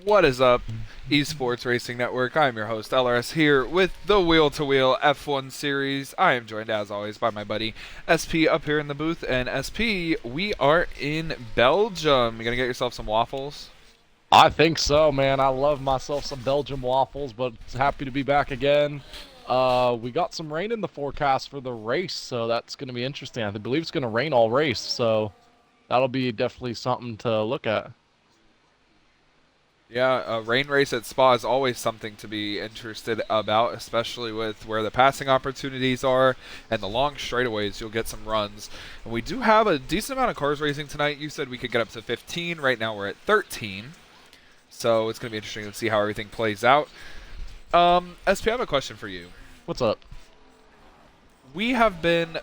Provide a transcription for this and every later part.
What is up, Esports Racing Network? I'm your host, LRS, here with the Wheel to Wheel F1 Series. I am joined, as always, by my buddy SP up here in the booth. And SP, we are in Belgium. You gonna get yourself some waffles? I think so, man. I love myself some Belgian waffles, but happy to be back again. We got some rain in the forecast for the race, so that's going to be interesting. I believe it's going to rain all race, so that'll be definitely something to look at. Yeah, a rain race at Spa is always something to be interested about, especially with where the passing opportunities are and the long straightaways. You'll get some runs. And we do have a decent amount of cars racing tonight. You said we could get up to 15. Right now we're at 13. So it's going to be interesting to see how everything plays out. SP, I have a question for you. What's up? We have been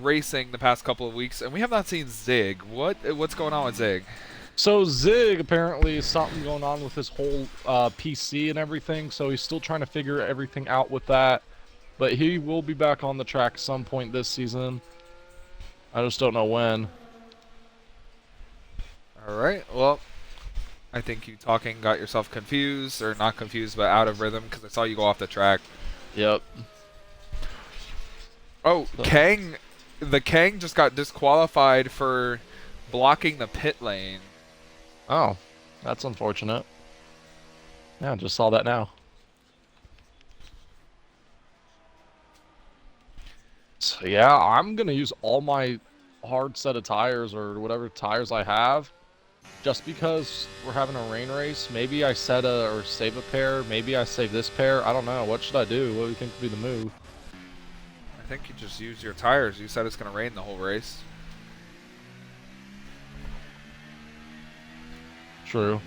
racing the past couple of weeks, and we have not seen Zig. What's going on with Zig? So Zig apparently is something going on with his whole PC and everything, so he's still trying to figure everything out with that. But he will be back on the track some point this season. I just don't know when. All right, well, I think you talking got yourself confused, or not confused, but out of rhythm, because I saw you go off the track. Yep. Oh, So, the Kang just got disqualified for blocking the pit lane. oh, that's unfortunate. Yeah, just saw that now. So yeah, I'm gonna use all my hard set of tires or whatever tires I have, just because we're having a rain race. Maybe I set a or save a pair. Maybe I save this pair. I don't know. What should I do? What do you think would be the move? I think you just used your tires. You said it's going to rain the whole race. True.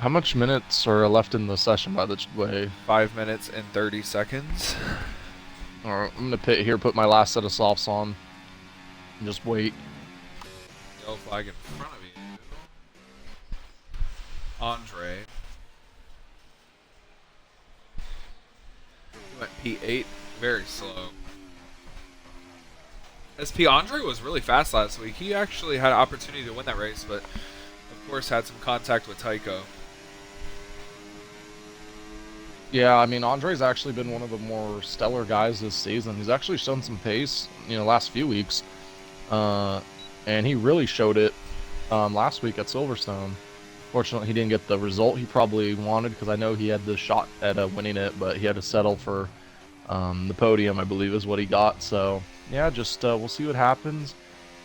How much minutes are left in the session, by the way? 5 minutes and 30 seconds. Alright, I'm gonna pit here, put my last set of softs on, and just wait. Yellow flag in front of you. Andre. He went P8. Very slow. SP Andre was really fast last week. He actually had an opportunity to win that race, but of course had some contact with Tycho. Yeah, I mean, Andre's actually been one of the more stellar guys this season. He's actually shown some pace, last few weeks. And he really showed it last week at Silverstone. Fortunately, he didn't get the result he probably wanted, because I know he had the shot at winning it, but he had to settle for the podium, I believe is what he got. So, yeah, just we'll see what happens.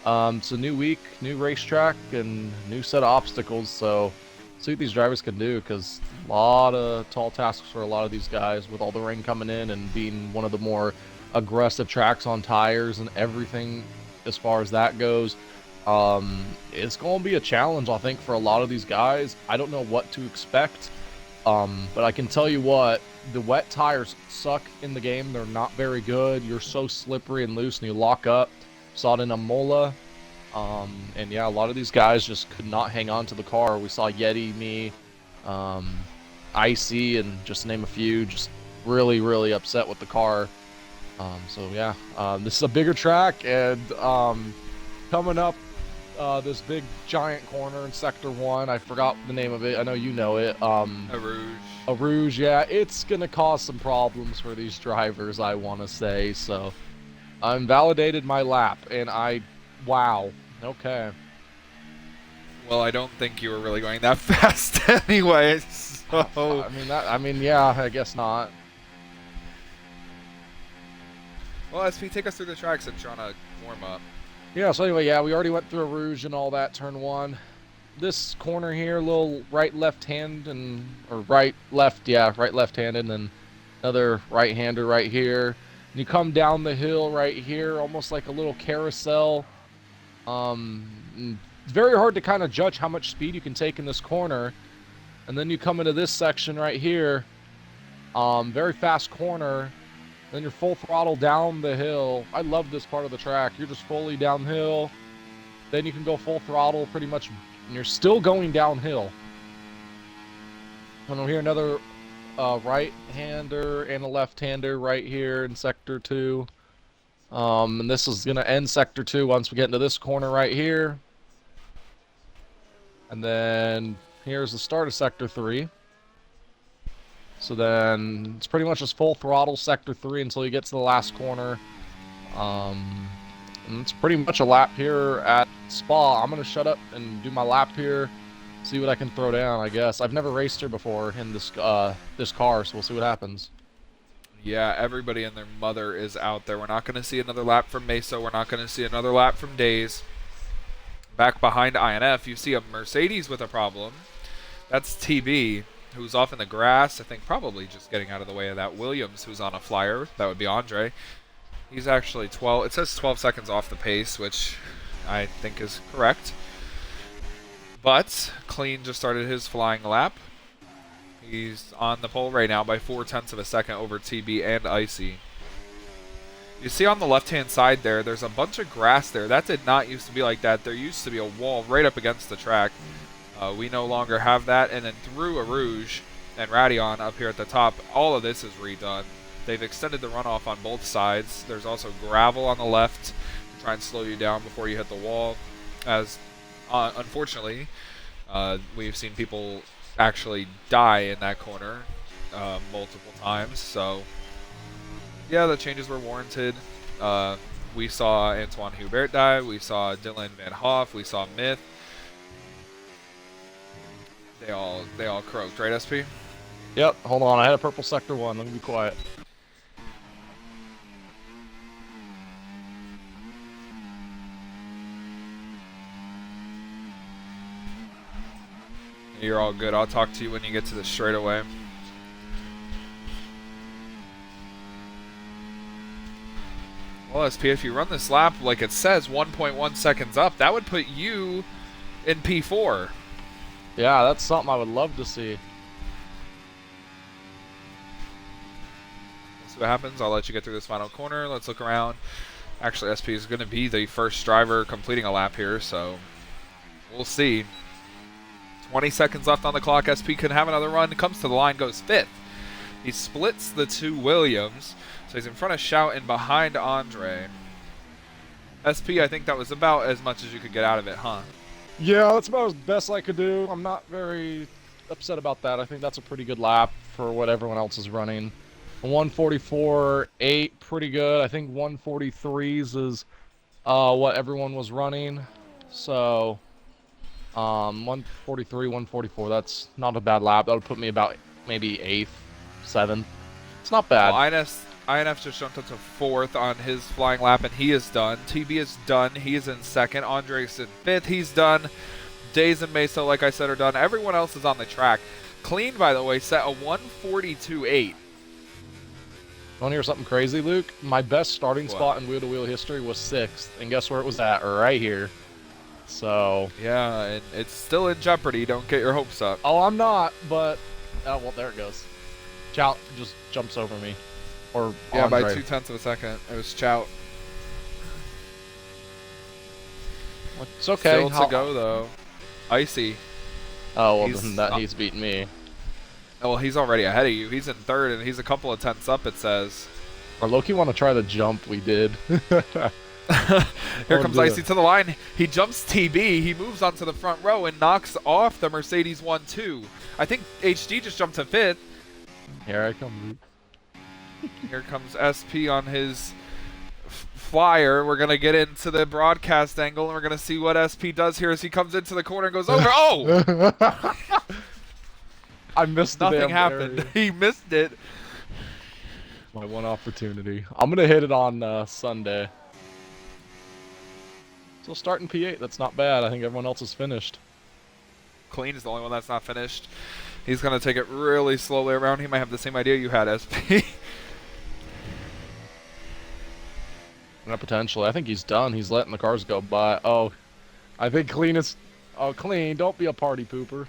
It's a new week, new racetrack, and new set of obstacles, so see what these drivers can do, because a lot of tall tasks for a lot of these guys with all the rain coming in and being one of the more aggressive tracks on tires and everything as far as that goes. It's going to be a challenge, I think, for a lot of these guys. I don't know what to expect, but I can tell you what, the wet tires suck in the game. They're not very good. You're so slippery and loose, and you lock up. Saw it in Imola. And yeah, a lot of these guys just could not hang on to the car. We saw Yeti, me, Icy, and just to name a few, just really, really upset with the car. So yeah, this is a bigger track, and coming up this big giant corner in Sector 1, I forgot the name of it. I know you know it. A Rouge. A Rouge, yeah. It's going to cause some problems for these drivers, I want to say. So I invalidated my lap, and wow. Okay. Well, I don't think you were really going that fast anyway, so... yeah, I guess not. Well, SP, take us through the track since you're on a warm-up. Yeah, so anyway, yeah, we already went through a Rouge and all that, turn 1. This corner here, a little right-left hand, or right-left, yeah, right-left-handed, and then another right-hander right here. And you come down the hill right here, almost like a little carousel. It's very hard to kind of judge how much speed you can take in this corner. And then you come into this section right here, very fast corner. Then you're full throttle down the hill. I love this part of the track. You're just fully downhill. Then you can go full throttle pretty much, and you're still going downhill. And over here, another right-hander and a left-hander right here in Sector 2. And this is going to end Sector 2 once we get into this corner right here. And then here's the start of Sector 3. So then it's pretty much just full throttle Sector 3 until you get to the last corner. And it's pretty much a lap here at Spa. I'm going to shut up and do my lap here, see what I can throw down, I guess. I've never raced here before in this this car, so we'll see what happens. Yeah, everybody and their mother is out there. We're not going to see another lap from Mesa. We're not going to see another lap from Days. Back behind INF, you see a Mercedes with a problem. That's TB, who's off in the grass. I think probably just getting out of the way of that Williams, who's on a flyer. That would be Andre. He's actually 12. It says 12 seconds off the pace, which I think is correct. But Clean just started his flying lap. He's on the pole right now by 0.4 of a second over TB and Icy. You see on the left-hand side there's a bunch of grass there. That did not used to be like that. There used to be a wall right up against the track. We no longer have that. And then through a Rouge and Radion up here at the top, all of this is redone. They've extended the runoff on both sides. There's also gravel on the left to try and slow you down before you hit the wall. As unfortunately, we've seen people actually die in that corner multiple times. So yeah, the changes were warranted. We saw Antoine Hubert die. We saw Dylan Van Hoff. We saw Myth. They all croaked, right, SP? Yep, hold on. I had a purple sector 1. Let me be quiet. You're all good. I'll talk to you when you get to the straightaway. Well, SP, if you run this lap like it says 1.1 seconds up, that would put you in P4. Yeah, that's something I would love to see. We'll see what happens. I'll let you get through this final corner. Let's look around. Actually, SP is going to be the first driver completing a lap here, so we'll see. 20 seconds left on the clock. SP can have another run. Comes to the line, goes 5th. He splits the two Williams, so he's in front of Shout and behind Andre. SP, I think that was about as much as you could get out of it, huh? Yeah, that's about as best I could do. I'm not very upset about that. I think that's a pretty good lap for what everyone else is running. 144.8, pretty good. I think 143s is what everyone was running. So 143, 144, that's not a bad lap. That would put me about maybe 8th, 7th. It's not bad. Well, INF just jumped up to 4th on his flying lap, and he is done. TB is done. He is in 2nd. Andre's in 5th. He's done. Days and Mesa, like I said, are done. Everyone else is on the track. Clean, by the way, set a 142.8. Want to hear something crazy, Luke? My best starting spot in wheel-to-wheel history was 6th, and guess where it was at? Right here. So yeah, and it's still in jeopardy. Don't get your hopes up. Oh, I'm not, but well, there it goes. Chow just jumps over me, or yeah, Andre. by 0.2 of a second. It was Chout. It's okay. Still to go though. Icy. Oh well, then he's beating me. Oh, well, he's already ahead of you. He's in 3rd, and he's a couple of tenths up. It says. Or Loki want to try the jump we did. Here comes Icy to the line. He jumps TB. He moves onto the front row and knocks off the Mercedes 1-2. I think HD just jumped to 5th. Here I come, Luke. Here comes SP on his flyer. We're going to get into the broadcast angle, and we're going to see what SP does here as he comes into the corner and goes over. Oh! I missed the Nothing damn happened. area. He missed it. My one opportunity. I'm going to hit it on Sunday. So starting P8, that's not bad. I think everyone else is finished. Clean is the only one that's not finished. He's going to take it really slowly around. He might have the same idea you had, SP. Potentially. I think he's done. He's letting the cars go by. Oh, I think Clean is... Oh, Clean, don't be a party pooper.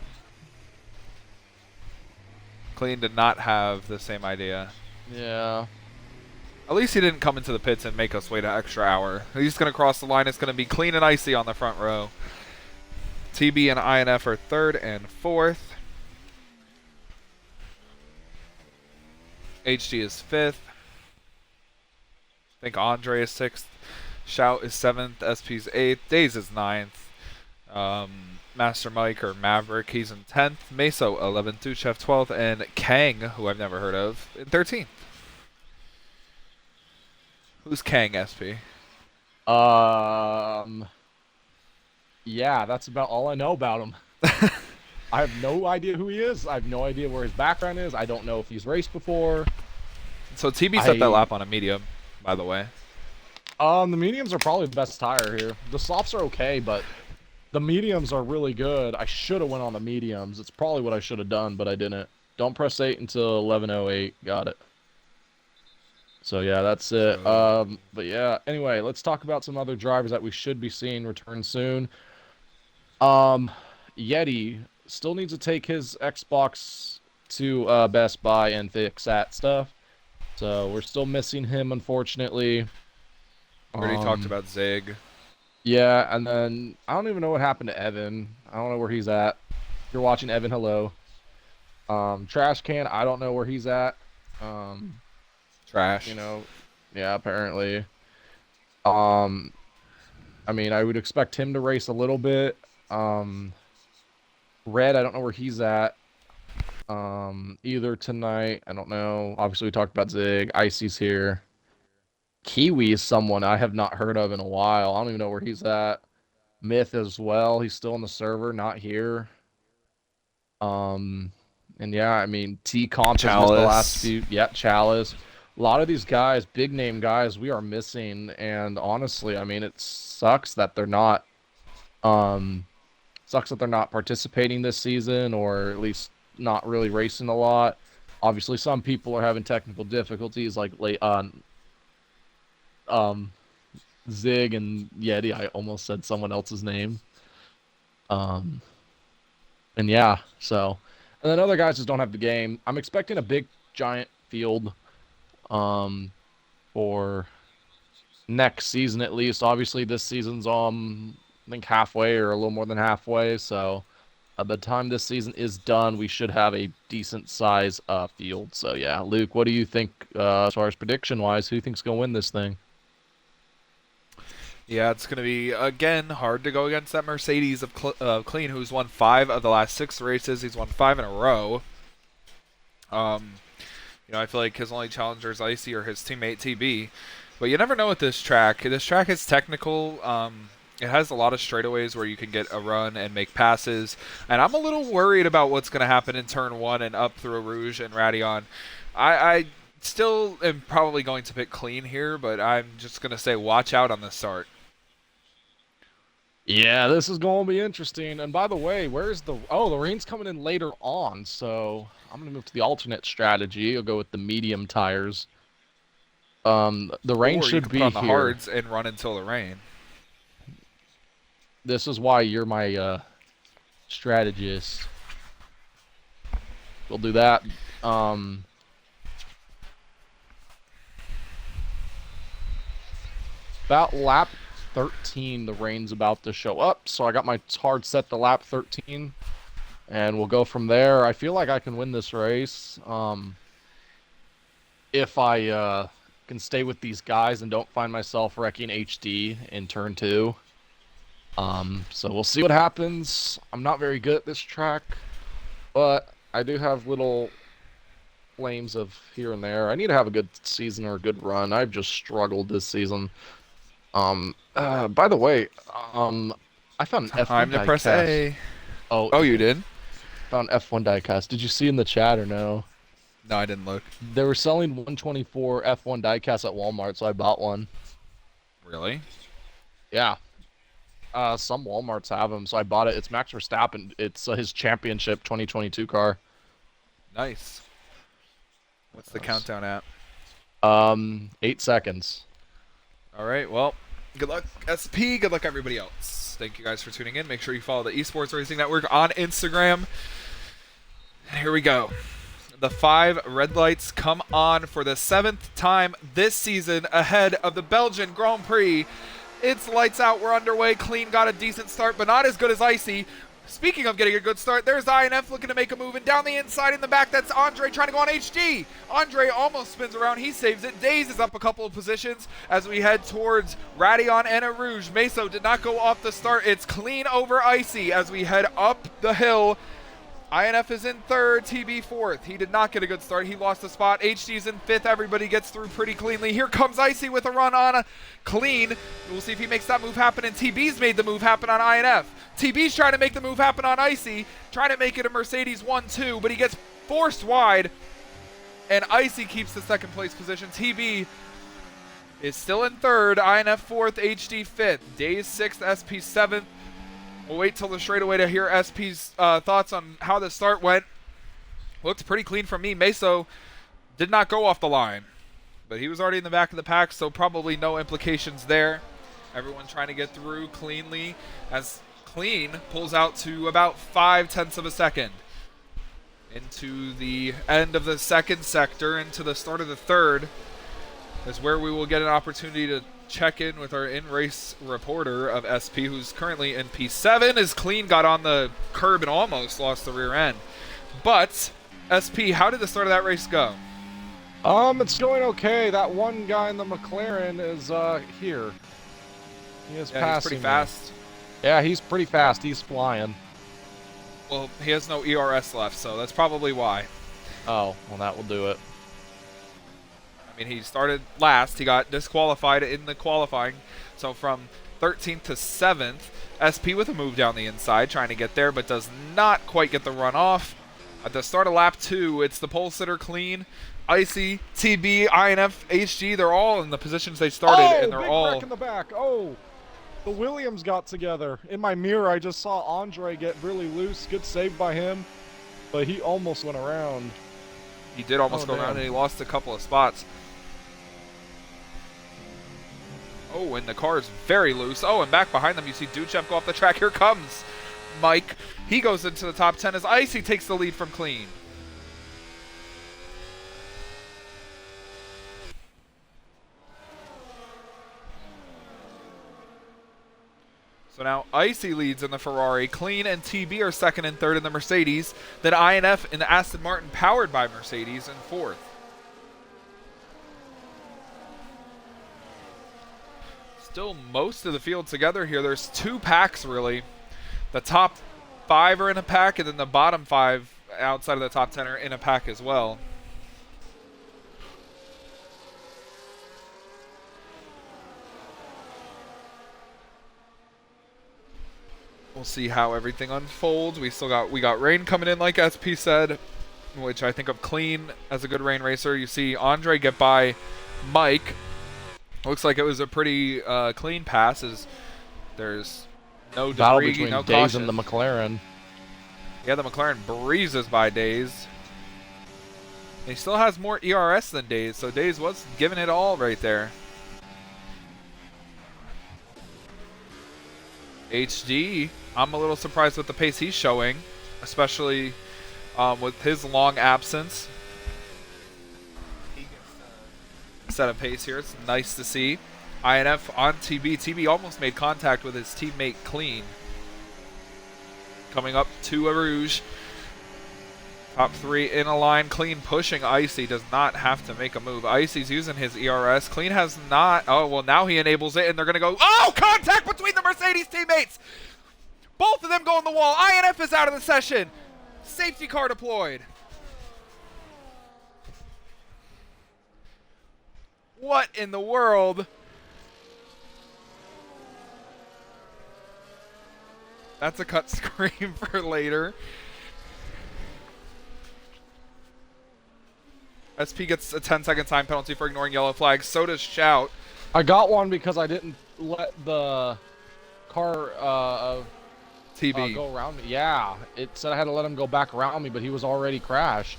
Clean did not have the same idea. Yeah. At least he didn't come into the pits and make us wait an extra hour. He's going to cross the line. It's going to be Clean and Icy on the front row. TB and INF are 3rd and 4th. HD is 5th. I think Andre is 6th. Shout is 7th. SP's 8th. Days is 9th. Master Mike or Maverick, he's in 10th. Meso 11th. Duchev 12th. And Kang, who I've never heard of, in 13th. Who's Kang, SP? Um, yeah, that's about all I know about him. I have no idea who he is. I have no idea where his background is. I don't know if he's raced before. So TB set that I lap on a medium, by the way. The mediums are probably the best tire here. The softs are okay, but the mediums are really good. I should have went on the mediums. It's probably what I should have done, but I didn't. Don't press 8 until 11:08. Got it. So yeah, that's it. But yeah, anyway, let's talk about some other drivers that we should be seeing return soon. Um, Yeti still needs to take his Xbox to Best Buy and fix that stuff. So we're still missing him, unfortunately. We already talked Um, about Zig. yeah, and then I don't even know what happened to Evan. I don't know where he's at. If you're watching Evan, hello. Trash Can, I don't know where he's at. Um, Trash. you know, yeah, apparently. Um, I mean, I would expect him to race a little bit. Um, Red, I don't know where he's at. Either tonight, I don't know. Obviously, we talked about Zig. Icy's here. Kiwi is someone I have not heard of in a while. I don't even know where he's at. Myth as well. He's still on the server, not here. Um, and yeah, I mean, T Comp has missed the last Chalice. few. Yeah, Chalice. A lot of these guys, big name guys, we are missing. And honestly, I mean, it um, sucks that they're not participating this season, or at least not really racing a lot. Obviously, some people are having technical difficulties, like late on um Zig and Yeti. I almost said someone else's name. Um, and yeah, so and then other guys just don't have the game. I'm expecting a big giant field um for next season at least. Obviously, this season's I think halfway or a little more than halfway. So by the time this season is done, we should have a decent size field. So yeah, Luke, what do you think as far as prediction wise? Who you think's gonna win this thing? Yeah, it's going to be, again, hard to go against that Mercedes of Clean, who's won 5 of the last 6 races. He's won 5 in a row. Um, I feel like his only challenger is Icy or his teammate TB. But you never know with this track. This track is technical. It has a lot of straightaways where you can get a run and make passes. And I'm a little worried about what's going to happen in Turn 1 and up through Rouge and Radion. I still am probably going to pick Clean here, but I'm just going to say watch out on the start. Yeah, this is going to be interesting. And by the way, where's the rain's coming in later on, so I'm going to move to the alternate strategy. I'll go with the medium tires. The rain Or you should can put be on the here. hards and run until the rain. This is why you're my strategist. We'll do that. Um, about lap 13, the rain's about to show up, so I got my hard set to lap 13, and we'll go from there. I feel like I can win this race. If I can stay with these guys and don't find myself wrecking HD in turn 2. So we'll see what happens. I'm not very good at this track, but I do have little flames of here and there. I need to have a good season or a good run. I've just struggled this season. By the way, I found an F1 Time to press diecast. A. Oh, Oh, you did? found F1 diecast. Did you see in the chat or no? No, I didn't look. They were selling 124 F1 diecast at Walmart, so I bought one. Really? Yeah. Some Walmarts have them, so I bought it. It's Max Verstappen. It's his championship 2022 car. Nice. What's the countdown at? 8 seconds. All right, well, good luck, SP. Good luck, everybody else. Thank you guys for tuning in. Make sure you follow the Esports Racing Network on Instagram. And here we go. The 5 red lights come on for the 7th time this season ahead of the Belgian Grand Prix. It's lights out. We're underway. Clean got a decent start, but not as good as Icy. Speaking of getting a good start, there's INF looking to make a move, and down the inside in the back, that's Andre trying to go on HD. Andre almost spins around, he saves it. Daze is up a couple of positions as we head towards Radion and Arouge. Meso did not go off the start. It's clean over Icy as we head up the hill. INF is in third, TB fourth. He did not get a good start. He lost a spot. HD's in fifth. Everybody gets through pretty cleanly. Here comes Icy with a run on a clean. We'll see if he makes that move happen, and TB's made the move happen on INF. TB's trying to make the move happen on Icy, trying to make it a Mercedes 1-2, but he gets forced wide, and Icy keeps the second place position. TB is still in third, INF fourth, HD fifth, Daze sixth, SP seventh. We'll wait till the straightaway to hear SP's thoughts on how the start went. Looked pretty clean from me. Meso did not go off the line, but he was already in the back of the pack, so probably no implications there. Everyone trying to get through cleanly as Clean pulls out to about 0.5 of a second. Into the end of the second sector, into the start of the third, is where we will get an opportunity to check in with our in-race reporter of SP, who's currently in P7, as Clean got on the curb and almost lost the rear end. But, SP, how did the start of that race go? It's going okay. That one guy in the McLaren is here. He is passing. He's pretty fast. Yeah, he's pretty fast. He's flying. Well, he has no ERS left, so that's probably why. Oh, well, that will do it. I mean, he started last. He got disqualified in the qualifying. So from 13th to 7th, SP with a move down the inside, trying to get there, but does not quite get the run off. At the start of lap 2, it's the pole sitter Clean, Icy, TB, INF, HG. They're all in the positions they started, and they're big all wreck in the back. Oh, the Williams got together. In my mirror, I just saw Andre get really loose. Good save by him, but he almost went around. He did almost go around, and he lost a couple of spots. Oh, and the car is very loose. Oh, and back behind them, you see Duchev go off the track. Here comes Mike. He goes into the top 10 as Icy takes the lead from Clean. So now Icy leads in the Ferrari. Clean and TB are second and third in the Mercedes. Then INF and the Aston Martin, powered by Mercedes, in fourth. Still most of the field together here. There's two packs, really. The top 5 are in a pack, and then the bottom 5 outside of the top 10 are in a pack as well. We'll see how everything unfolds. We got rain coming in, like SP said, which I think of Clean as a good rain racer. You see Andre get by Mike. Looks like it was a pretty clean pass, as there's no debris, between no Daze caution. and the McLaren. Yeah, the McLaren breezes by Daze. He still has more ERS than Daze, so Daze was giving it all right there. HD, I'm a little surprised with the pace he's showing, especially with his long absence. He gets set a pace here. It's nice to see. INF on TB. TB almost made contact with his teammate Clean. Coming up to Arouge. Top 3 in a line. Clean pushing Icy. Does not have to make a move. Icy's using his ERS. Clean has not. Oh, well, now he enables it, and they're going to go. Oh, contact between the Mercedes teammates. Both of them go on the wall. INF is out of the session. Safety car deployed. What in the world? That's a cut screen for later. SP gets a 10-second time penalty for ignoring yellow flags. So does Shout. I got one because I didn't let the car TB. go around me. Yeah, it said I had to let him go back around me, but he was already crashed.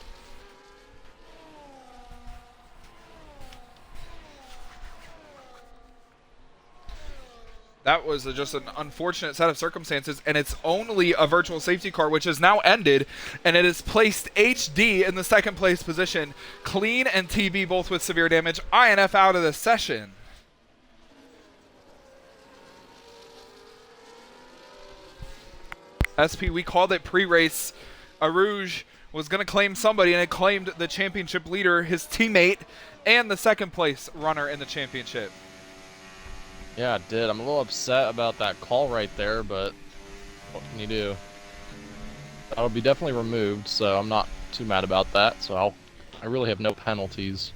That was just an unfortunate set of circumstances, and it's only a virtual safety car, which has now ended, and it has placed HD in the second place position. Clean and TB both with severe damage. INF out of the session. SP, we called it pre-race. Arouge was going to claim somebody, and it claimed the championship leader, his teammate, and the second place runner in the championship. Yeah, it did. I'm a little upset about that call right there, but what can you do? That'll be definitely removed, so I'm not too mad about that. So I really have no penalties.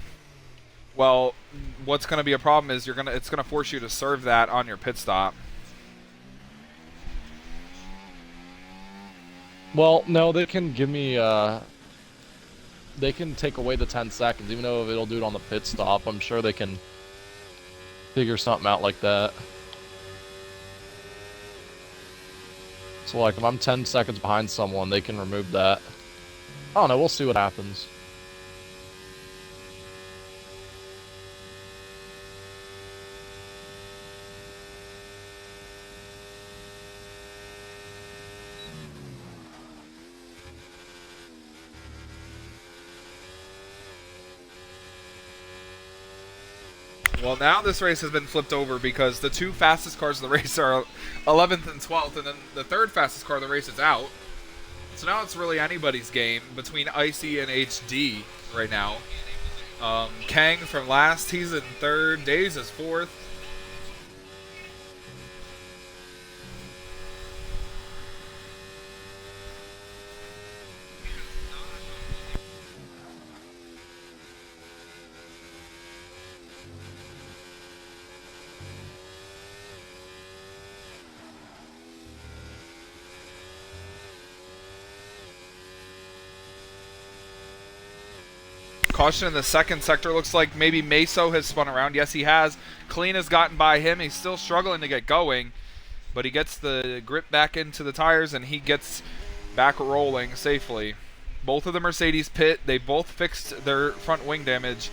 Well, what's going to be a problem is it's going to force you to serve that on your pit stop. Well, no, they can give me, they can take away the 10 seconds, even though it'll do it on the pit stop. I'm sure they can figure something out like that. So, like, if I'm 10 seconds behind someone, they can remove that. I don't know, we'll see what happens. Well, now this race has been flipped over because the two fastest cars of the race are 11th and 12th, and then the third fastest car of the race is out. So now it's really anybody's game between Icy and HD right now. Kang from last, he's in third. Days is fourth. Caution in the second sector. Looks like maybe Meso has spun around. Yes, he has. Clean has gotten by him. He's still struggling to get going, but he gets the grip back into the tires, and he gets back rolling safely. Both of the Mercedes pit. They both fixed their front wing damage.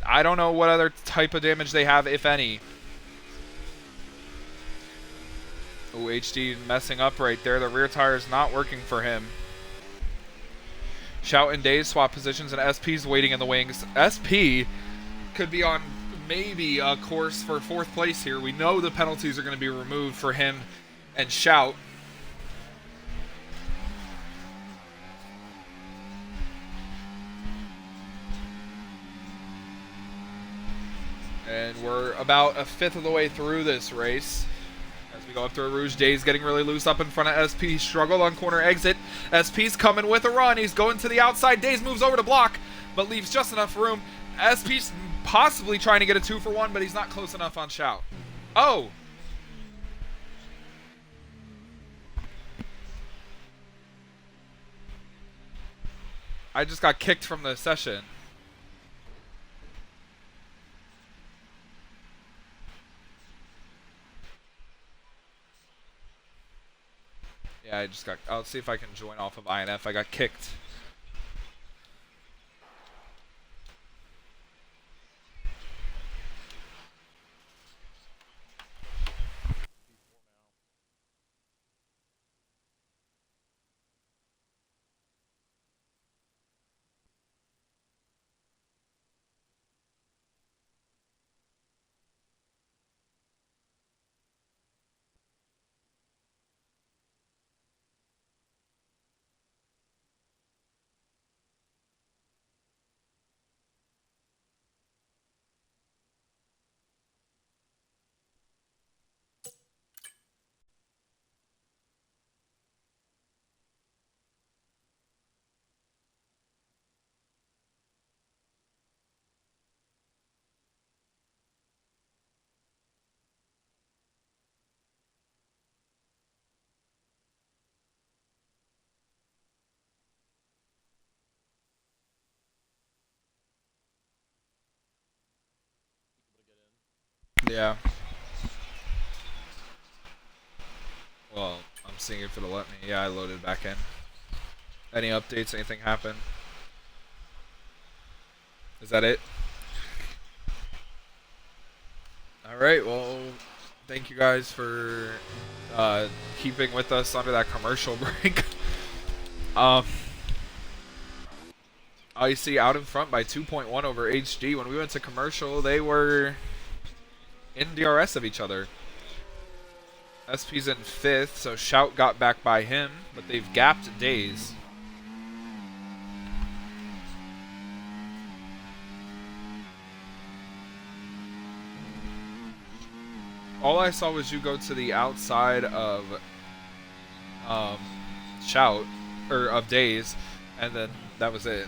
I don't know what other type of damage they have, if any. Oh, HD messing up right there. The rear tire is not working for him. Shout and Days swap positions, and SP's waiting in the wings. SP could be on maybe a course for fourth place here. We know the penalties are going to be removed for him and Shout. And we're about a fifth of the way through this race. As we go up through Rouge, Days getting really loose up in front of SP. Struggle on corner exit. SP's coming with a run. He's going to the outside. Days moves over to block, but leaves just enough room. SP's possibly trying to get a 2-for-1, but he's not close enough on Shout. Oh! I just got kicked from the session. Yeah, I'll see if I can join off of INF. I got kicked. Yeah. Well, I'm seeing if it'll let me. Yeah, I loaded back in. Any updates? Anything happen? Is that it? Alright, well, thank you guys for keeping with us under that commercial break. Icy out in front by 2.1 over HD. When we went to commercial, they were in DRS of each other. SP's in 5th, so Shout got back by him, but they've gapped Days. All I saw was you go to the outside of Shout, or of Days, and then that was it.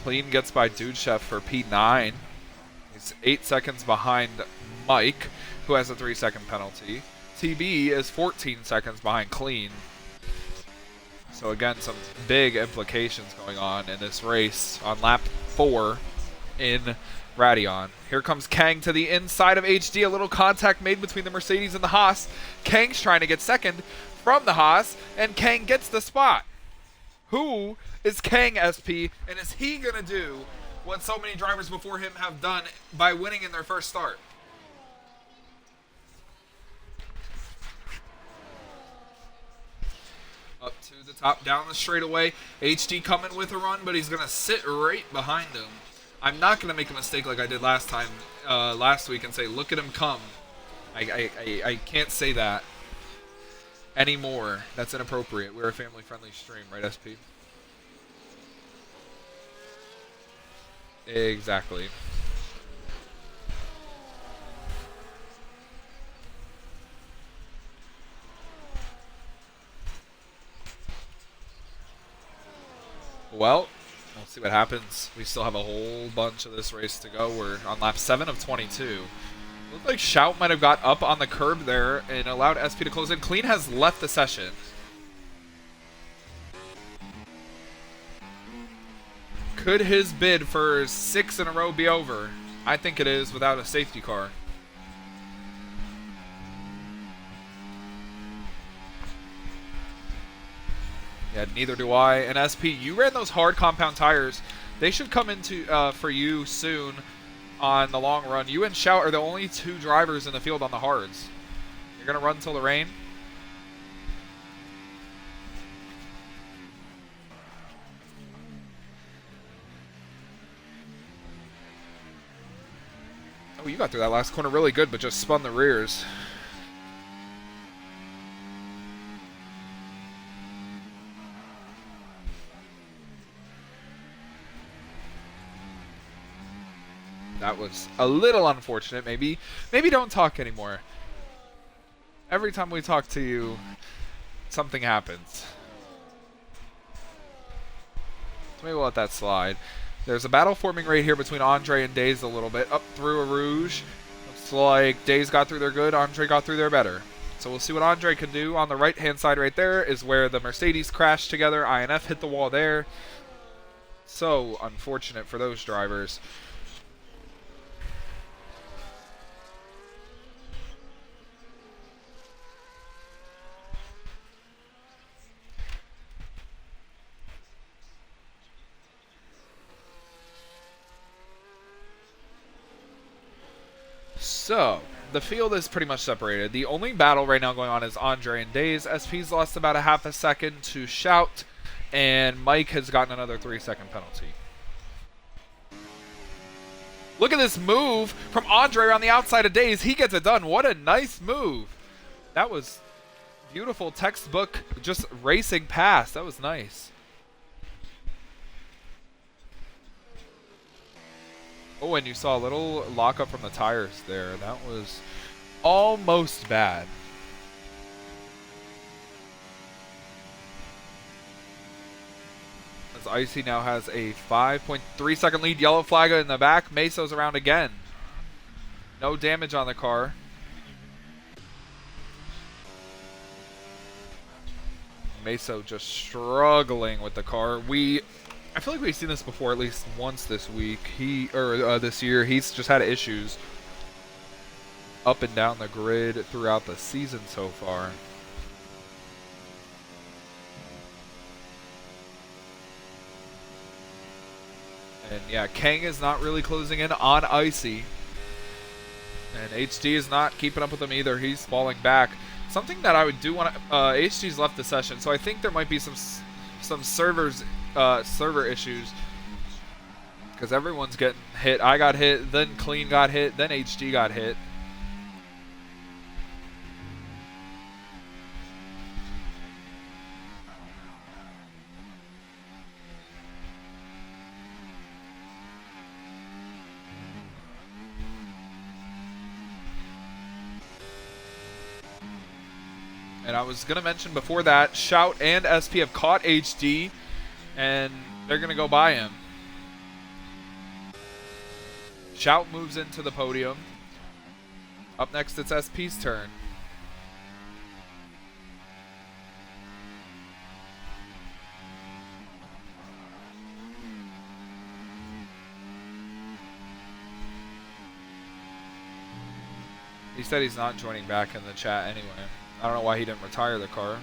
Clean gets by Dude Chef for P9. He's 8 seconds behind Mike, who has a 3-second penalty. TB is 14 seconds behind Clean. So again, some big implications going on in this race on lap 4 in Radion. Here comes Kang to the inside of HD. A little contact made between the Mercedes and the Haas. Kang's trying to get second from the Haas, and Kang gets the spot. Who is Kang, SP, and is he going to do what so many drivers before him have done by winning in their first start? Up to the top, down the straightaway. HD coming with a run, but he's going to sit right behind him. I'm not going to make a mistake like I did last week, and say, look at him come. I can't say that anymore. That's inappropriate. We're a family-friendly stream, right, SP? Exactly. Well, we'll see what happens. We still have a whole bunch of this race to go. We're on lap 7 of 22. Looked like Shout might have got up on the curb there and allowed SP to close in. Clean has left the session. Could his bid for 6 in a row be over? I think it is without a safety car. Yeah, neither do I. And SP, you ran those hard compound tires. They should come into for you soon on the long run. You and Shout are the only 2 drivers in the field on the hards. You're going to run until the rain? Oh, you got through that last corner really good, but just spun the rears. That was a little unfortunate. Maybe don't talk anymore. Every time we talk to you, something happens. So maybe we'll let that slide. There's a battle forming right here between Andre and Days a little bit. Up through a Rouge. Looks like Days got through there good. Andre got through there better. So we'll see what Andre can do. On the right-hand side right there is where the Mercedes crashed together. INF hit the wall there. So unfortunate for those drivers. So, the field is pretty much separated. The only battle right now going on is Andre and Days. SP's lost about a half a second to Shout, and Mike has gotten another 3-second penalty. Look at this move from Andre on the outside of Days. He gets it done. What a nice move. That was beautiful textbook, just racing past. That was nice. Oh, and you saw a little lockup from the tires there. That was almost bad. As Icy now has a 5.3 second lead. Yellow flag in the back. Meso's around again. No damage on the car. Meso just struggling with the car. I feel like we've seen this before at least once this week. This year, he's just had issues up and down the grid throughout the season so far. And yeah, Kang is not really closing in on Icy. And HD is not keeping up with him either. He's falling back. Something that I would do want to... HD's left the session, so I think there might be some server issues. Because everyone's getting hit. I got hit, then Clean got hit, then HD got hit. And I was going to mention before that, Shout and SP have caught HD, and they're going to go by him. Shout moves into the podium. Up next, it's SP's turn. He said he's not joining back in the chat anyway. I don't know why he didn't retire the car.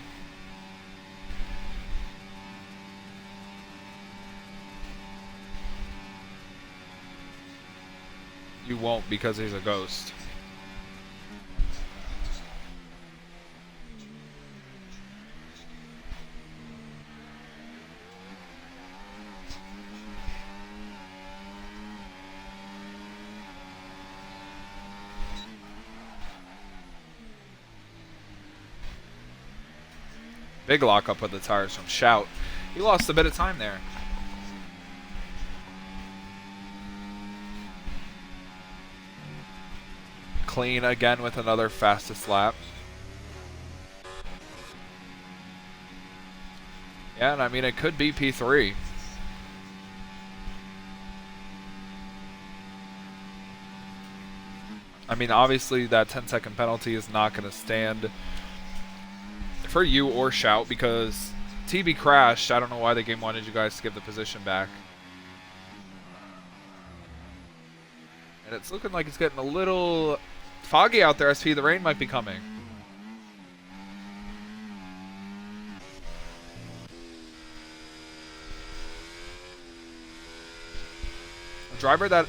You won't because he's a ghost. Big lockup with the tires from Shout. He lost a bit of time there. Clean again with another fastest lap. Yeah, and I mean, it could be P3. I mean, obviously that 10-second penalty is not going to stand for you or Shout because TB crashed. I don't know why the game wanted you guys to give the position back. And it's looking like it's getting a little foggy out there, SP. The rain might be coming. A driver that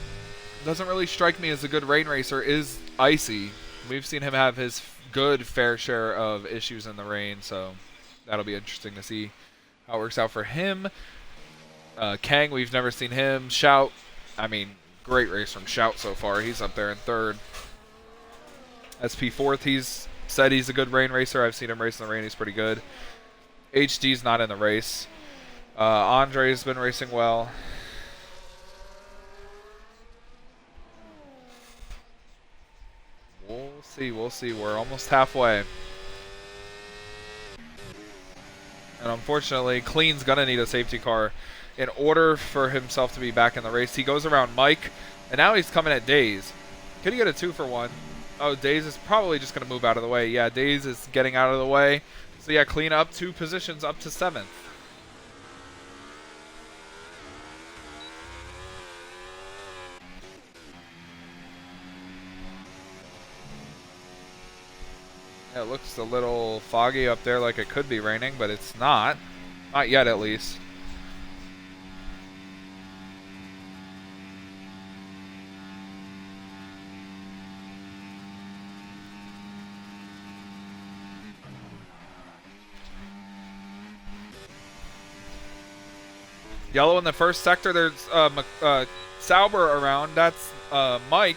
doesn't really strike me as a good rain racer is Icy. We've seen him have his good fair share of issues in the rain, so that'll be interesting to see how it works out for him. Kang, we've never seen him. Shout, I mean, great race from Shout so far. He's up there in third. SP fourth, he's said he's a good rain racer. I've seen him race in the rain. He's pretty good. HD's not in the race. Andre's been racing well. We'll see. We're almost halfway. And unfortunately, Clean's going to need a safety car in order for himself to be back in the race. He goes around Mike, and now he's coming at Daze. Could he get a 2-for-1? Oh, Daze is probably just going to move out of the way. Yeah, Daze is getting out of the way. So yeah, Clean up 2 positions up to 7th. It looks a little foggy up there, like it could be raining, but it's not. Not yet, at least. Yellow in the first sector. There's Sauber around. That's Mike.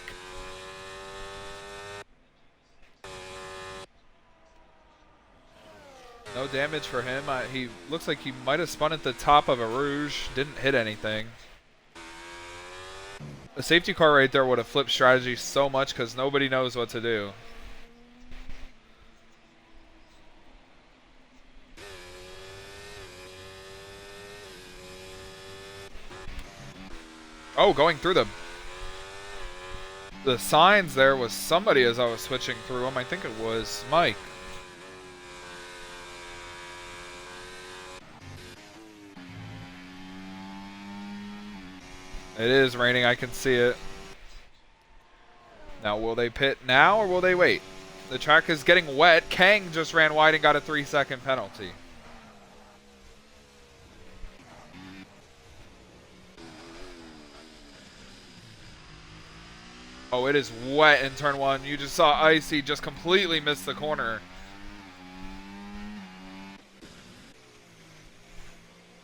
No damage for him. He looks like he might have spun at the top of a Rouge. Didn't hit anything. The safety car right there would have flipped strategy so much because nobody knows what to do. Oh, going through the signs there was somebody as I was switching through them. I think it was Mike. It is raining, I can see it. Now, will they pit now or will they wait? The track is getting wet. Kang just ran wide and got a 3-second penalty. Oh, it is wet in turn one. You just saw Icy just completely miss the corner.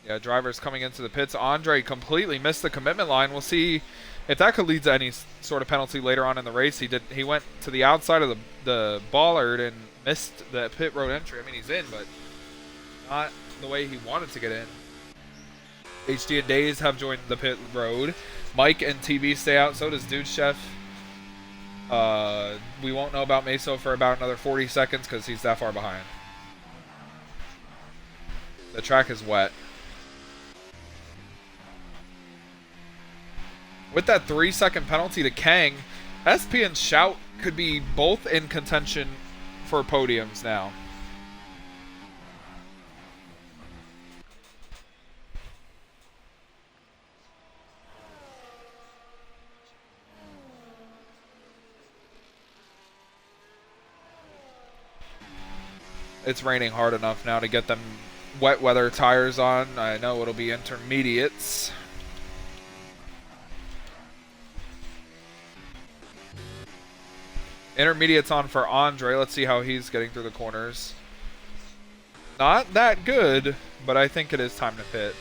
Yeah, drivers coming into the pits. Andre completely missed the commitment line. We'll see if that could lead to any sort of penalty later on in the race. He went to the outside of the bollard and missed the pit road entry. I mean, he's in, but not the way he wanted to get in. HD and Days have joined the pit road. Mike and TB stay out. So does Dude Chef. We won't know about Meso for about another 40 seconds because he's that far behind. The track is wet. With that 3-second penalty to Kang, SP and Shout could be both in contention for podiums now. It's raining hard enough now to get them wet weather tires on. I know it'll be intermediates. Intermediates on for Andre. Let's see how he's getting through the corners. Not that good, but I think it is time to pit.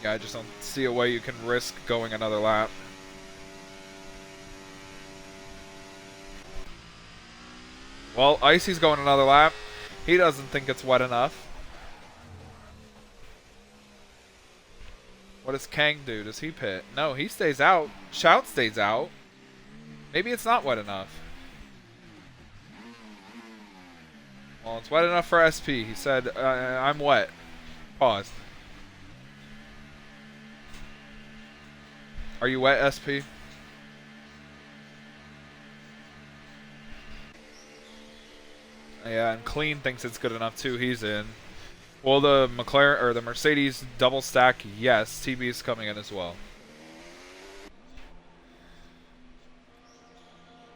Yeah, I just don't see a way you can risk going another lap. Well, Icy's going another lap. He doesn't think it's wet enough. What does Kang do? Does he pit? No, he stays out. Shout stays out. Maybe it's not wet enough. Well, it's wet enough for SP. He said, I'm wet. Pause. Are you wet, SP? Yeah, and Clean thinks it's good enough too. He's in. Will the McLaren or the Mercedes double stack? Yes, TB is coming in as well.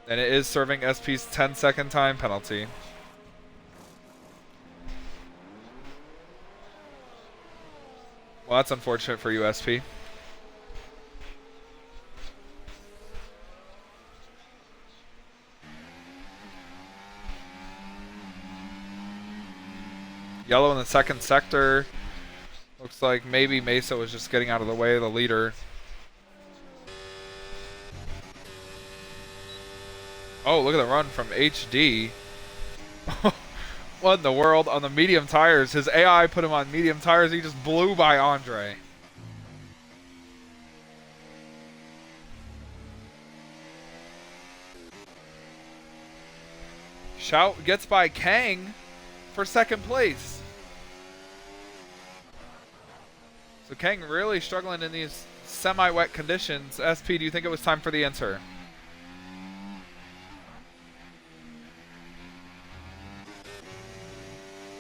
And it is serving SP's 10-second time penalty. Well, that's unfortunate for you, SP. Yellow in the second sector. Looks like maybe Mesa was just getting out of the way of the leader. Oh, look at the run from HD. What in the world? On the medium tires. His AI put him on medium tires. He just blew by Andre. Shout gets by Kang for second place. So Kang really struggling in these semi-wet conditions. SP, do you think it was time for the enter?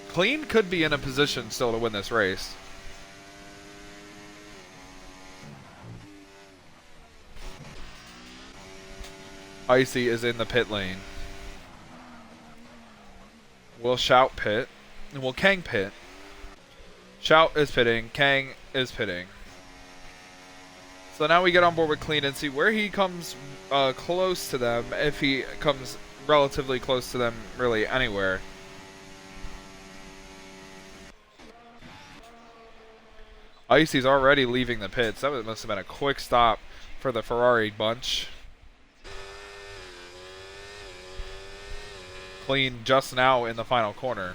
Clean could be in a position still to win this race. Icy is in the pit lane. Will Shout pit? And will Kang pit? Shout is pitting. Kang is pitting. So now we get on board with Clean and see where he comes close to them, if he comes relatively close to them really anywhere. Icy's already leaving the pits. That must have been a quick stop for the Ferrari bunch. Clean just now in the final corner.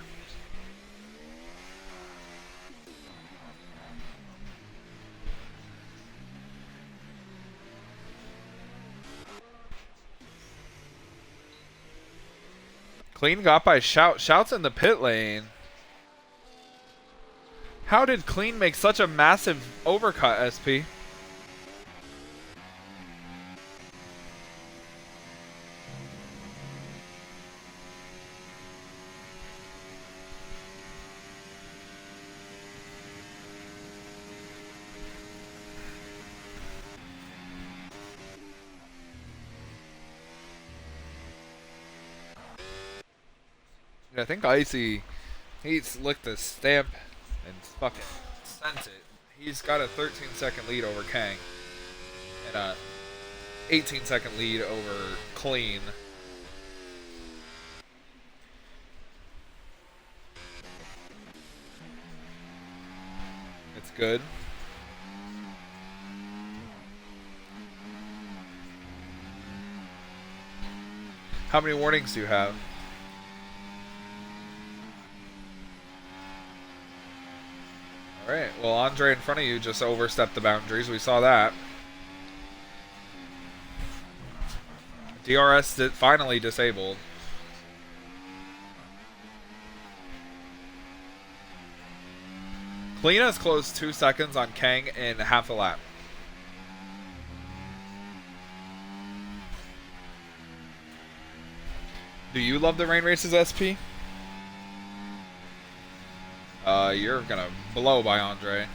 Clean got by Shout. Shout's in the pit lane. How did Clean make such a massive overcut, SP? I think Icy, he's licked the stamp and fucking sent it. He's got a 13-second lead over Kang and a 18-second lead over Clean. It's good. How many warnings do you have? Alright, well, Andre in front of you just overstepped the boundaries. We saw that. DRS finally disabled. Clean has closed 2 seconds on Kang in half a lap. Do you love the rain races, SP? You're gonna blow by Andre.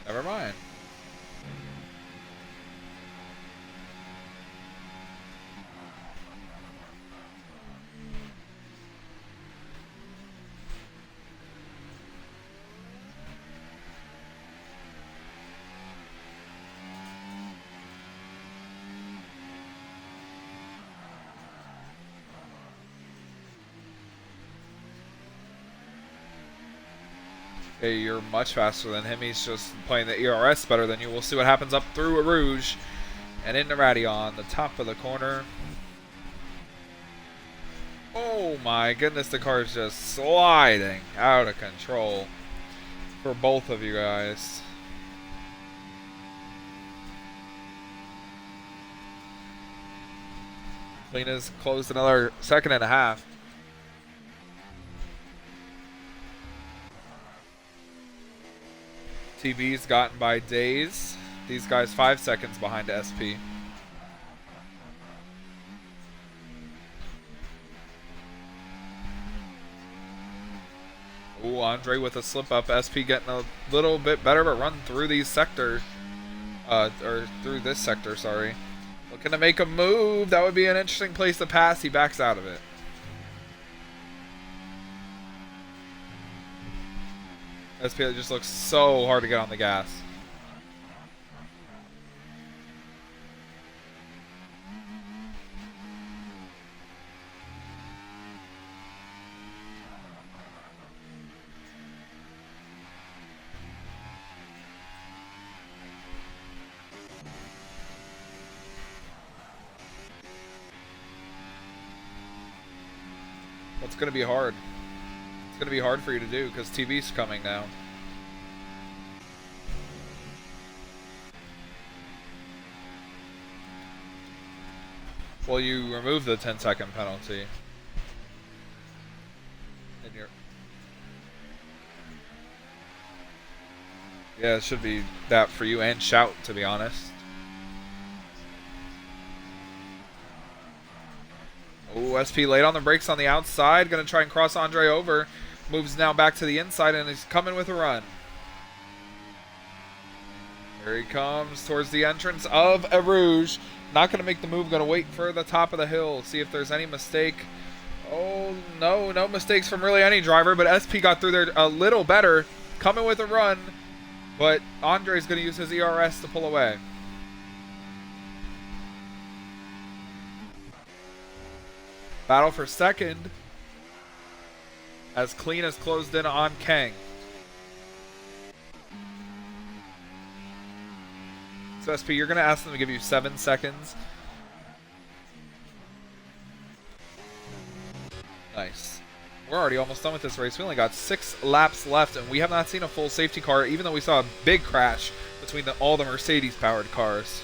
Never mind. Hey, you're much faster than him. He's just playing the ERS better than you. We'll see what happens up through a Rouge and into Radion, the top of the corner. Oh my goodness, the car is just sliding out of control for both of you guys. Clean has closed another second and a half. TV's gotten by Days. These guys 5 seconds behind SP. Ooh, Andre with a slip up. SP getting a little bit better, but run through these sectors. Or through this sector, sorry. Looking to make a move. That would be an interesting place to pass. He backs out of it. SP just looks so hard to get on the gas. That's going to be hard. It's going to be hard for you to do because TV's coming now. Well, you remove the 10-second penalty. And you're... Yeah, it should be that for you and Shout, to be honest. Oh, SP late on the brakes on the outside. Going to try and cross Andre over. Moves now back to the inside and he's coming with a run. Here he comes towards the entrance of a Rouge. Not going to make the move. Going to wait for the top of the hill. See if there's any mistake. Oh, no. No mistakes from really any driver. But SP got through there a little better. Coming with a run. But Andre's going to use his ERS to pull away. Battle for second. As Clean has closed in on Kang. So SP, you're going to ask them to give you 7 seconds. Nice. We're already almost done with this race. We only got 6 laps left, and we have not seen a full safety car, even though we saw a big crash between all the Mercedes-powered cars.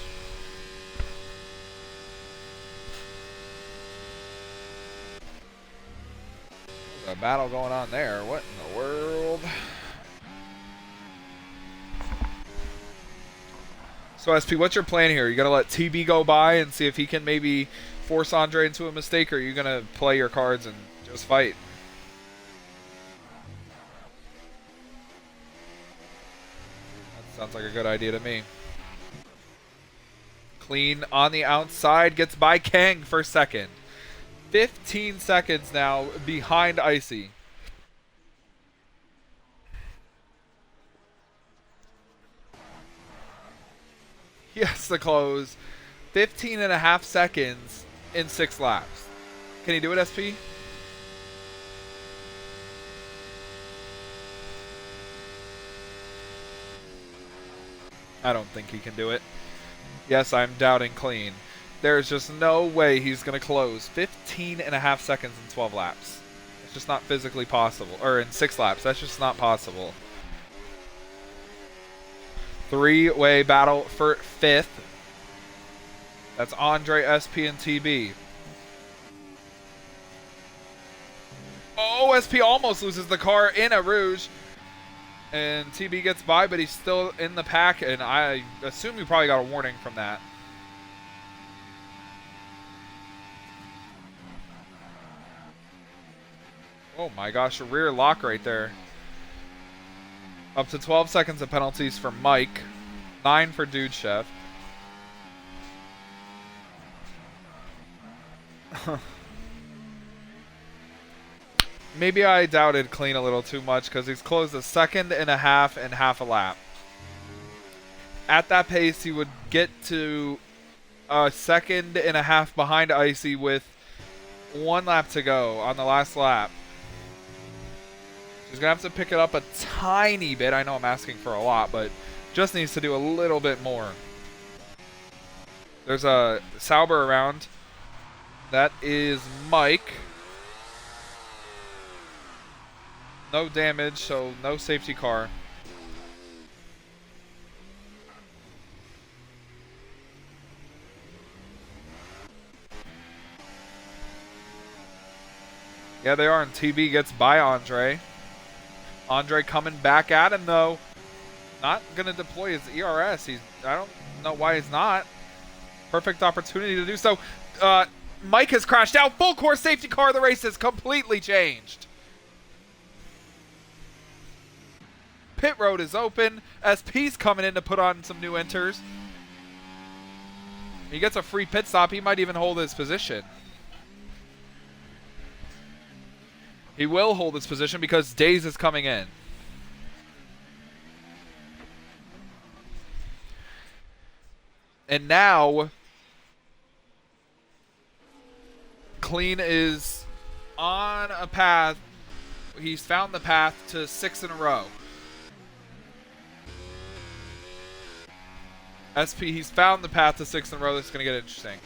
There's a battle going on there. What in the world? So SP, what's your plan here? You gonna let TB go by and see if he can maybe force Andre into a mistake, or are you gonna play your cards and just fight? That sounds like a good idea to me. Clean on the outside, gets by Kang for second. 15 seconds now behind Icy. He has to close 15 and a half seconds in 6 laps. Can he do it, SP? I don't think he can do it. Yes, I'm doubting Clean. There's just no way he's going to close 15 and a half seconds in 12 laps. It's just not physically possible. Or in 6 laps. That's just not possible. 3-way battle for 5th. That's Andre, SP, and TB. Oh, SP almost loses the car in a Rouge. And TB gets by, but he's still in the pack, and I assume you probably got a warning from that. Oh my gosh, a rear lock right there. Up to 12 seconds of penalties for Mike. 9 for Dude Chef. Maybe I doubted Clean a little too much because he's closed a second and a half and half a lap. At that pace, he would get to a second and a half behind Icy with 1 lap to go on the last lap. He's going to have to pick it up a tiny bit. I know I'm asking for a lot, but just needs to do a little bit more. There's a Sauber around. That is Mike. No damage, so no safety car. Yeah, they are, and TB gets by Andre. Andre coming back at him, though. Not going to deploy his ERS. I don't know why he's not. Perfect opportunity to do so. Mike has crashed out. Full course safety car. The race has completely changed. Pit road is open. SP's coming in to put on some new enters. He gets a free pit stop. He might even hold his position. He will hold his position because Days is coming in. And now, Clean is on a path. He's found the path to 6 in a row. SP, he's found the path to 6 in a row. This is going to get interesting.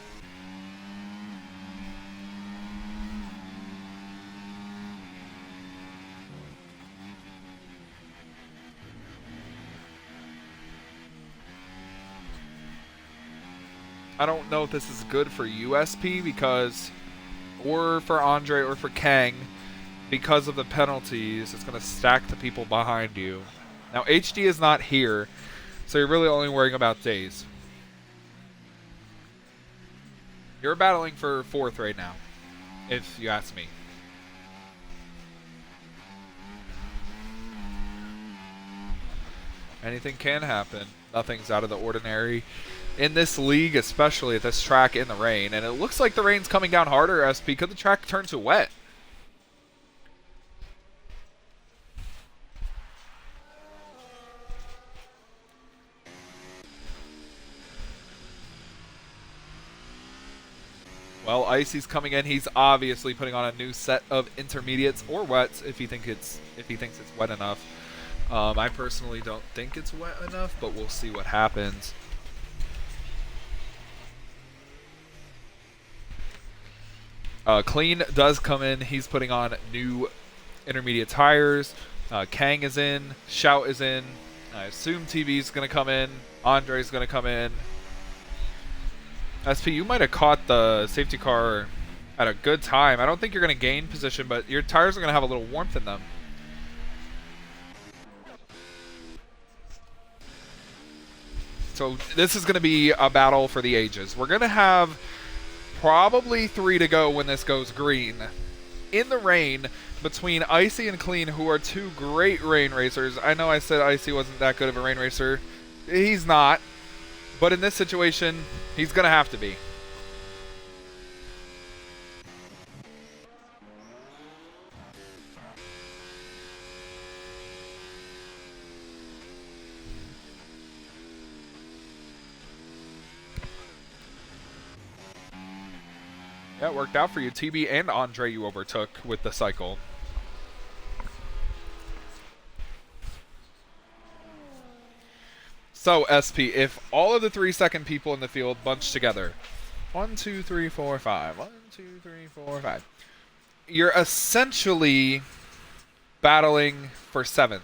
I don't know if this is good for USP because, or for Andre or for Kang, because of the penalties, it's going to stack the people behind you. Now, HD is not here, so you're really only worrying about Days. You're battling for 4th right now, if you ask me. Anything can happen. Nothing's out of the ordinary in this league, especially at this track in the rain. And it looks like the rain's coming down harder, SP. Could the track turn to wet? Well, Icy's coming in. He's obviously putting on a new set of intermediates or wets if he thinks it's wet enough. I personally don't think it's wet enough, but we'll see what happens. Clean does come in. He's putting on new intermediate tires. Kang is in. Shout is in. I assume TV's going to come in. Andre's going to come in. SP, you might have caught the safety car at a good time. I don't think you're going to gain position, but your tires are going to have a little warmth in them. So this is going to be a battle for the ages. We're going to have probably 3 to go when this goes green. In the rain, between Icy and Clean, who are 2 great rain racers. I know I said Icy wasn't that good of a rain racer. He's not. But in this situation, he's going to have to be. it worked out for you. TB and Andre you overtook with the cycle. So, SP, if all of the 3-second people in the field bunch together, 1, 2, 3, 4, 5, 1, 2, 3, 4, 5, you're essentially battling for 7th.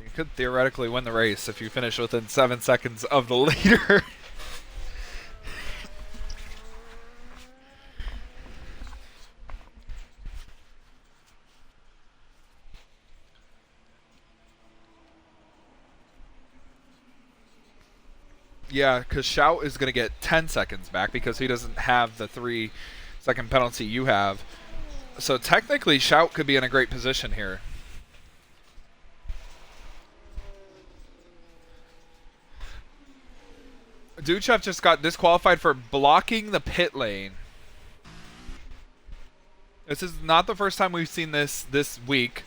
You could theoretically win the race if you finish within 7 seconds of the leader. Yeah, because Shout is going to get 10 seconds back because he doesn't have the 3-second penalty you have. So technically, Shout could be in a great position here. Duchev just got disqualified for blocking the pit lane. This is not the first time we've seen this week.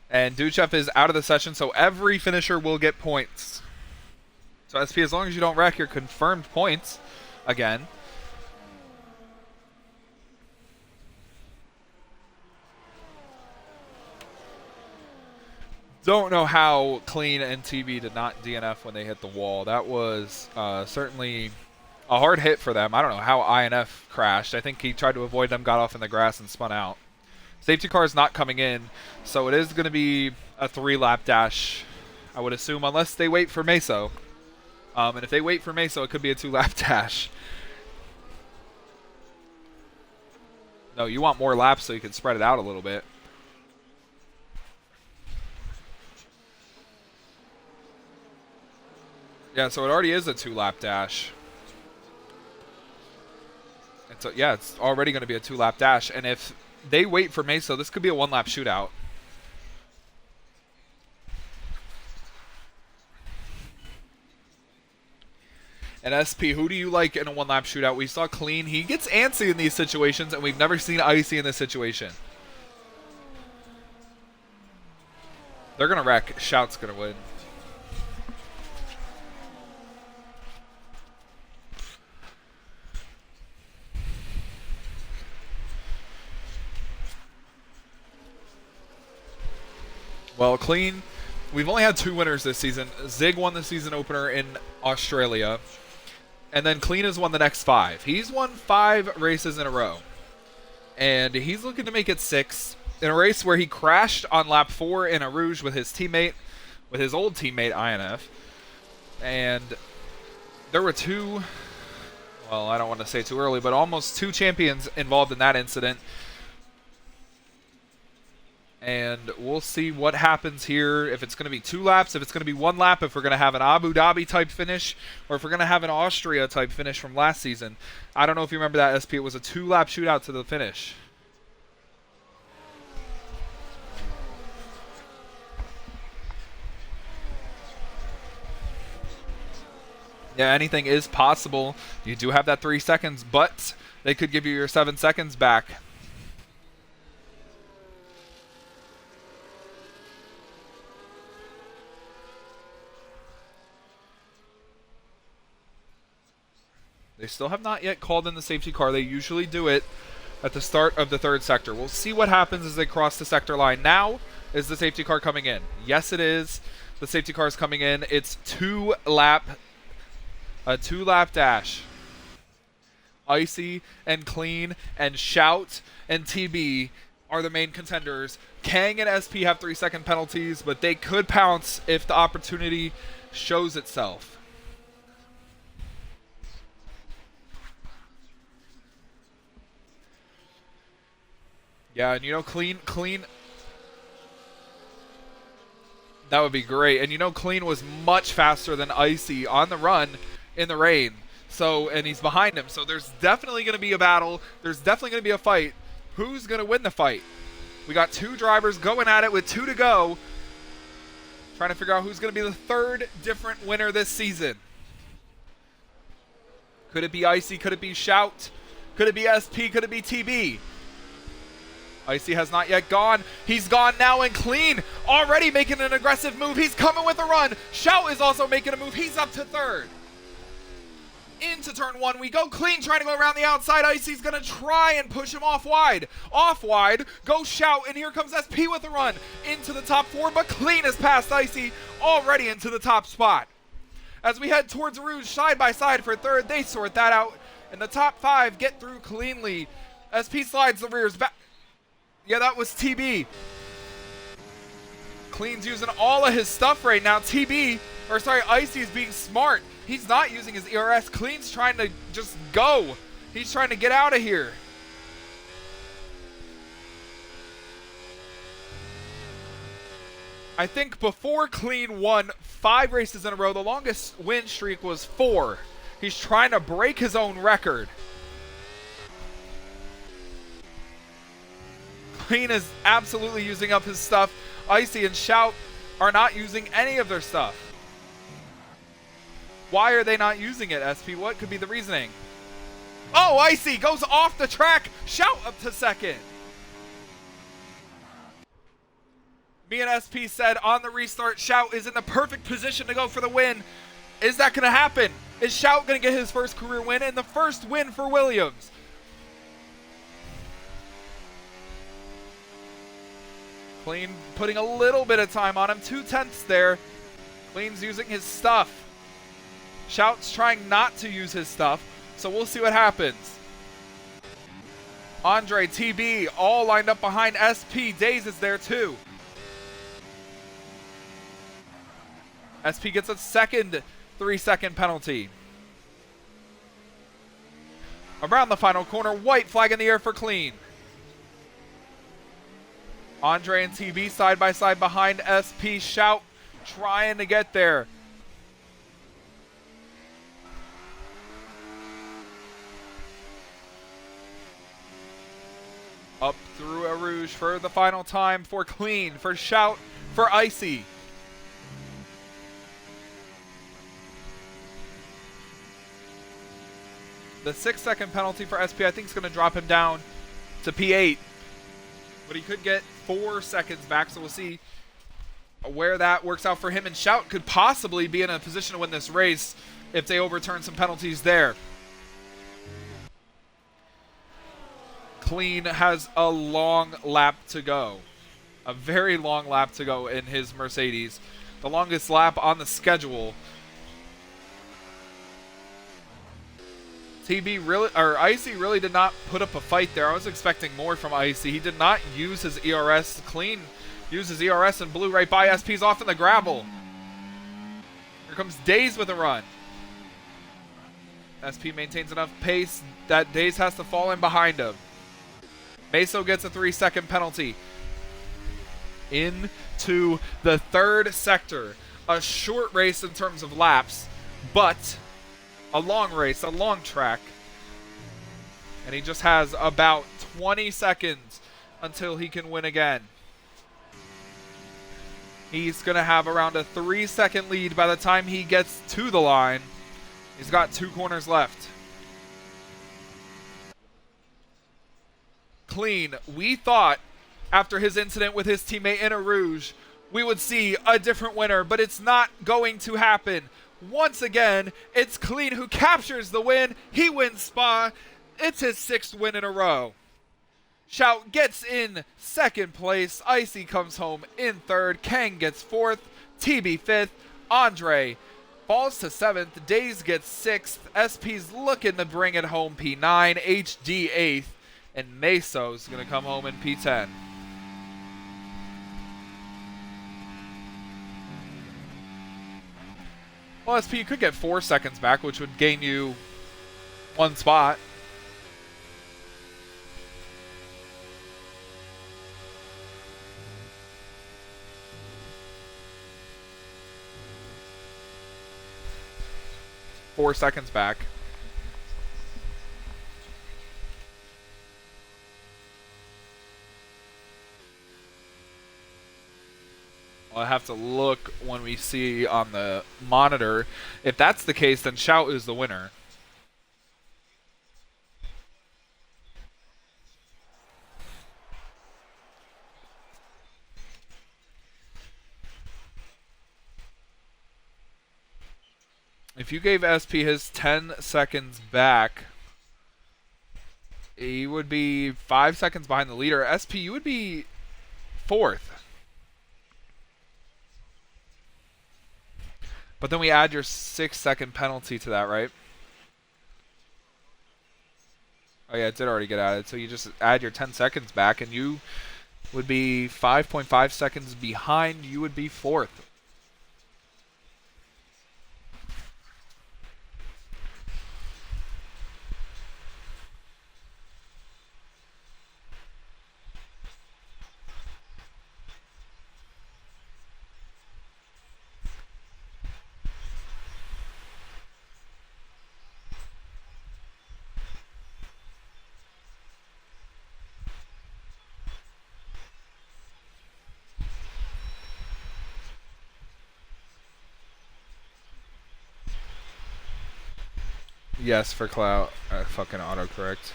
And Duchev is out of the session, so every finisher will get points. So SP, as long as you don't wreck your confirmed points again. Don't know how Clean and TB did not DNF when they hit the wall. That was certainly a hard hit for them. I don't know how INF crashed. I think he tried to avoid them, got off in the grass, and spun out. Safety car is not coming in, so it is going to be a 3-lap dash, I would assume, unless they wait for Meso. And if they wait for Meso, it could be a 2-lap dash. No, you want more laps so you can spread it out a little bit. Yeah, so it already is a 2-lap dash. And so, yeah, it's already going to be a 2-lap dash. And if they wait for Meso, this could be a 1-lap shootout. And SP, who do you like in a 1-lap shootout? We saw Clean. He gets antsy in these situations, and we've never seen Icy in this situation. They're going to wreck. Shout's going to win. Well, Clean, we've only had 2 winners this season. Zig won the season opener in Australia. And then Clean has won the next 5. He's won 5 races in a row. And he's looking to make it 6 in a race where he crashed on lap 4 in a Rouge with his teammate, with his old teammate INF. And there were 2, well, I don't want to say too early, but almost 2 champions involved in that incident. And we'll see what happens here, if it's going to be 2 laps, if it's going to be 1 lap, if we're going to have an Abu Dhabi type finish, or if we're going to have an Austria type finish from last season. I don't know if you remember that, SP. It was a 2-lap shootout to the finish. Yeah, anything is possible. You do have that 3 seconds, but they could give you your 7 seconds back. They still have not yet called in the safety car. They usually do it at the start of the 3rd sector. We'll see what happens as they cross the sector line. Now is the safety car coming in. Yes, it is. The safety car is coming in. It's a 2-lap dash. Icy and Clean and Shout and TB are the main contenders. Kang and SP have 3-second penalties, but they could pounce if the opportunity shows itself. Yeah, and you know, Clean, that would be great. And you know, Clean was much faster than Icy on the run in the rain. So, and he's behind him. So there's definitely going to be a battle. There's definitely going to be a fight. Who's going to win the fight? We got 2 drivers going at it with 2 to go. Trying to figure out who's going to be the 3rd different winner this season. Could it be Icy? Could it be Shout? Could it be SP? Could it be TB? Icy has not yet gone. He's gone now, and Clean already making an aggressive move. He's coming with a run. Shout is also making a move. He's up to third. Into turn one we go. Clean trying to go around the outside. Icy's going to try and push him off wide. Off wide, go Shout, and here comes SP with a run into the top four, but Clean has passed Icy already into the top spot. As we head towards Rouge side by side for third, they sort that out, and the top five get through cleanly. SP slides the rears back. Yeah, that was TB. Clean's using all of his stuff right now. Icy is being smart. He's not using his ERS. Clean's trying to just go. He's trying to get out of here. I think before Clean won 5 races in a row, the longest win streak was 4. He's trying to break his own record. Clean is absolutely using up his stuff. Icy and Shout are not using any of their stuff. Why are they not using it, SP? What could be the reasoning? Oh, Icy goes off the track. Shout up to second. Me and SP said on the restart, Shout is in the perfect position to go for the win. Is that going to happen? Is Shout going to get his first career win and the first win for Williams? Clean putting a little bit of time on him. 2/10 there. Clean's using his stuff. Shout's trying not to use his stuff, so we'll see what happens. Andre, TB, all lined up behind SP. Daze is there too. SP gets a second 3-second penalty. Around the final corner, white flag in the air for Clean. Andre and TB side by side behind SP. Shout trying to get there. Up through a Rouge for the final time for Clean, for Shout, for Icy. The 6-second penalty for SP I think is going to drop him down to P8. But he could get 4 seconds back, so we'll see where that works out for him. And Shout could possibly be in a position to win this race if they overturn some penalties there. Clean has a long lap to go. A very long lap to go in his Mercedes. The longest lap on the schedule. Icy really did not put up a fight there. I was expecting more from Icy. He did not use his ERS. Clean used his ERS and blew right by. SP's off in the gravel. Here comes Daze with a run. SP maintains enough pace that Daze has to fall in behind him. Meso gets a 3-second penalty. Into the third sector. A short race in terms of laps, but a long race, a long track. And he just has about 20 seconds until he can win again. He's going to have around a 3-second lead by the time he gets to the line. He's got 2 corners left. Clean, we thought after his incident with his teammate in a Rouge, we would see a different winner, but it's not going to happen. Once again, it's Clean who captures the win. He wins Spa. It's his 6th win in a row. Shout gets in 2nd place. Icy comes home in 3rd. Kang gets 4th. TB 5th. Andre falls to 7th. Daze gets 6th. SP's looking to bring it home P9. HD 8th. And Meso's going to come home in P10. Well, SP, you could get 4 seconds back, which would gain you 1 spot. Four seconds back. I'll have to look when we see on the monitor. If that's the case, then Shout is the winner. If you gave SP his 10 seconds back, he would be 5 seconds behind the leader. SP, you would be fourth. But then we add your 6-second penalty to that, right? Oh yeah, it did already get added. So you just add your 10 seconds back, and you would be 5.5 seconds behind. You would be fourth. Yes, for clout. Fucking autocorrect.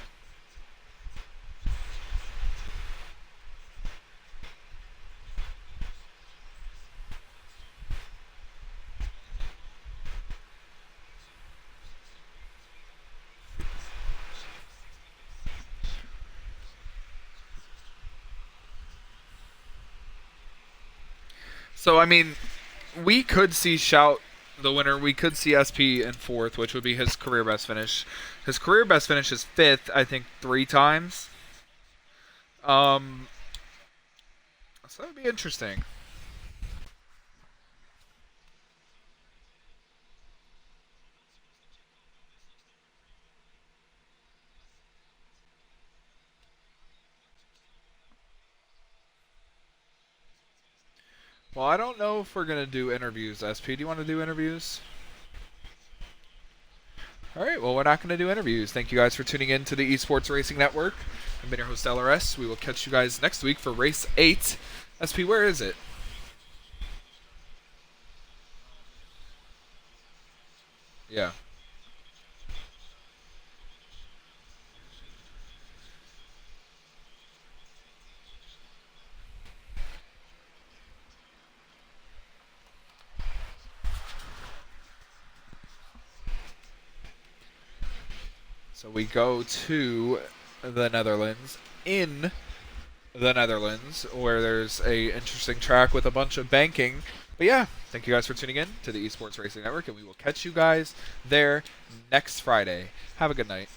So, I mean, we could see Shout the winner. We could see SP in fourth, which would be his career best finish. His career best finish is fifth, I think, 3 times. So that would be interesting. Well, I don't know if we're going to do interviews. SP, do you want to do interviews? All right, well, we're not going to do interviews. Thank you guys for tuning in to the Esports Racing Network. I've been your host, LRS. We will catch you guys next week for Race 8. SP, where is it? Yeah. So we go to the Netherlands, in the Netherlands, where there's a interesting track with a bunch of banking. But yeah, thank you guys for tuning in to the Esports Racing Network, and we will catch you guys there next Friday. Have a good night.